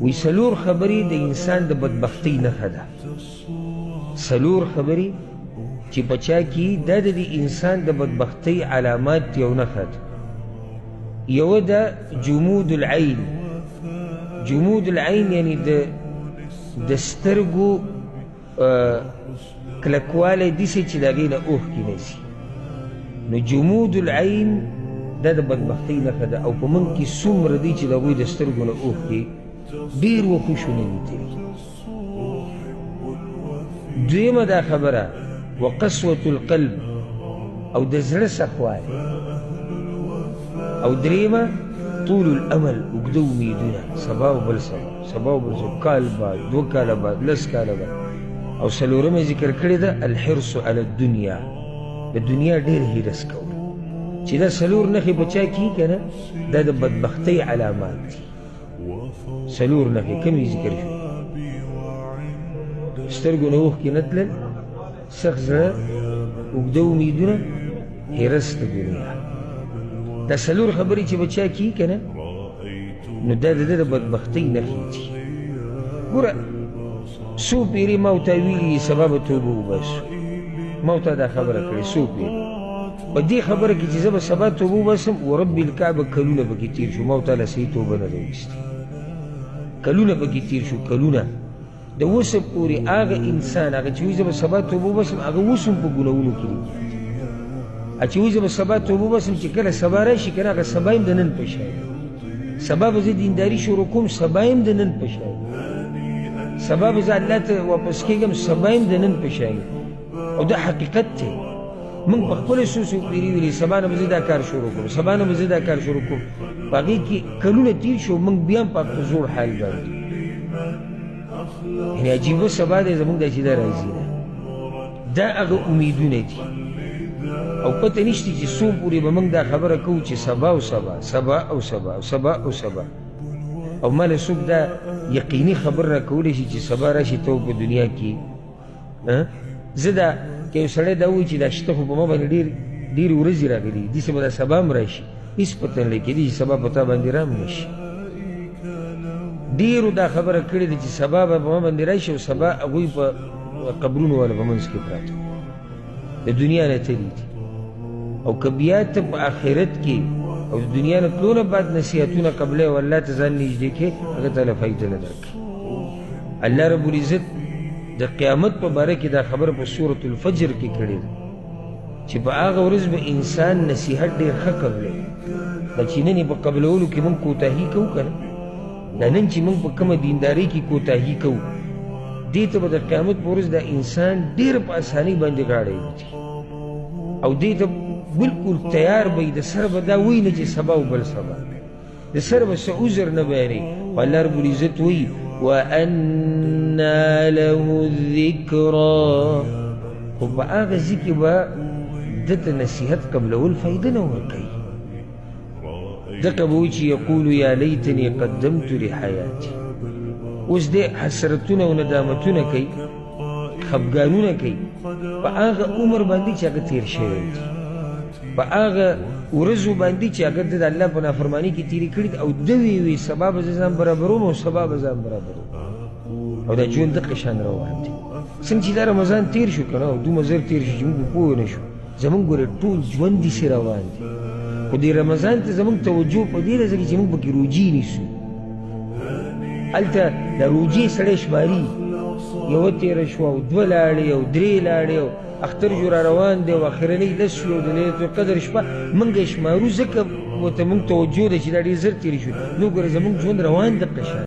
وی څلور خبرې د انسان د بدبختۍ نښه ده. څلور خبرې چې په چا کې دا د انسان د بدبختۍ علامات یو نښه ده. یوه ده جمود العین. جمود العین یعنی د سترګو کلکوالی داسې چې د هغې نه اوښکې نه ځي. نو جمود العین دا د بدبختۍ نښه ده، او په موږ کې څومره دی چې د هغوی د سترګو نه اوښکې ډېر وخوشونه دي تېرې. دویمه دا خبره وقسوة القلب، او د زړه سخوالی. او دریمه طول الامل، اوږده امیدونه، سبا و بل سبا، سبا و بل سبا، کال بعد، 2 کاله بعد، 10 کاله بعد. او څلورمه ذکر کړې ده الحرص علی الدنیا، د دنیا ډېر هیرس کول. چې دا څلور نښې په چا کي که نه دا د بدبختۍ علامات دي. څلور نښې کومې ذکر شو؟ سترګو نه اوښکې نه تلل، سخت زړه، اوږده امیدونه، هیرس د دنیا. دا څلور خبرې چې په چا کي که نه نو دا د ده د بدبختۍ نښې دي. ګوره څو پیرې ما ورته ویلي سبا به توبه وباسو، ما ورته دا خبره کړې څو پیرې په دې خبره کې چې زه به سبا توبه وباسم ورب الکعبه کلونه پکې تېر شو، ما ورته لا صحیح توبه نه ده ویستې. کلونه پکې تېر شو، کلونه. د اوسه پورې هغه انسان هغه چې وایي زه به سبا توبه وباسم هغه اوس هم په ګناهونو کې دی. چې وایي زه به سبا توبه وباسم چې کله سبا راشي که نه هغه سبا هم د نن په شی دی. سبا به زه دینداري شروع کوم، سبا هم د نن په شی دی. سبا به زه الله ته واپس کېږم، سبا هم د نن په شی دی. او دا حقیقت دی. موږ په خپله څو پیرې ویلي سبا نه به زه دا کار شروع کوم، سبا نه به زه دا کار شروع کوم. په هغې کې کلونه تېر شو، موږ بیا هم په زوړ حال باندې. یعنې عجیبه سبا دی زموږ دا چې دا راځي ده، دا هغه امیدونه دي. او پته نشته چې څو پورې به موږ دا خبره کوو چې سبا او سبا، سبا او سبا، سبا او سبا. او ما له څوک دا یقیني خبر را کولی شي چې سبا راشي ته په دنیا کې. زه دا که یو سړی دا وایي چې دا شته خو په ما باندې ډېرې ورځې راغلي داسې به دا سبا هم راشي، هېڅ پته نه لګېدي چې سبا په تا باندې رام نه شي. ډېرو دا خبره کړې ده چې سبا به په ما باندې راشي، او سبا هغوی په قبرونو والا په منځ کې پراته د دنیا نه تللي دي. او که بیا ته په آخرت کې او د دنیا نه تلو نه بعد نصیحتونه قبلوې او الله ته ځان نږدې کړې هغه تاله فایده نه درکړي. الله رب العزت د قیامت په باره کې دا خبره په سورة الفجر کې کړې ده چې په هغه ورځ به انسان نصیحت ډېر ښه قبلوي. دا چې نن یې په قبلولو کې موږ کوتاهي کوو که نه، دا نن چې موږ په کومه دیندارۍ کې کوتاهي کوو، دې ته به د قیامت په ورځ دا انسان ډېر په اسانۍ باندې غاړه ایږدي. او دې ته بلکل تیار به د سر به دا وایي نه چې سبا او بل سبا، د سر به څه عذر نه بیانوي. خو الله رب العزت وایي وَأَنَّى لَهُ الذِّكْرَى، خو په هغه ځای کې به ده ته نصیحت قبلول فایده نه ورکوي. دقه به وایي چې یقول یا لیتنی قدمت لحیاتي. اوس دې حسرتونه او ندامتونه کوي، خفګانونه کوي په هغه عمر باندې چې هغه تېر شوی دی، په هغه ورځو باندې چې هغه د الله په نافرماني کې تېرې کړي دي. او ده وی سبا به زه ځان برابروم او سبا به ځان برابروم. او دا ژوند دقه شان روان دی. څنګه چې دا رمضان تېر شو که نه او دومره زر تېر شو چې موږ پوه نه شو، زموږ ګوره ټول ژوند داسې روان دی. خو دې رمضان ته زموږ توجه په دې راځي چې موږ پکې روجې نیسو. هلته د روجې سړی شماري، یوه تېره شوه او 2 لاړې او 3 لاړې او اختر جو را روان دی او اخرنۍ 10 شو د لیلة القدر شپه موږ یې شمارو، ځکه ورته موږ توجه ده چې دا ډېر زر تېرې شو. نو ګوره زموږ ژوند روان دقه شان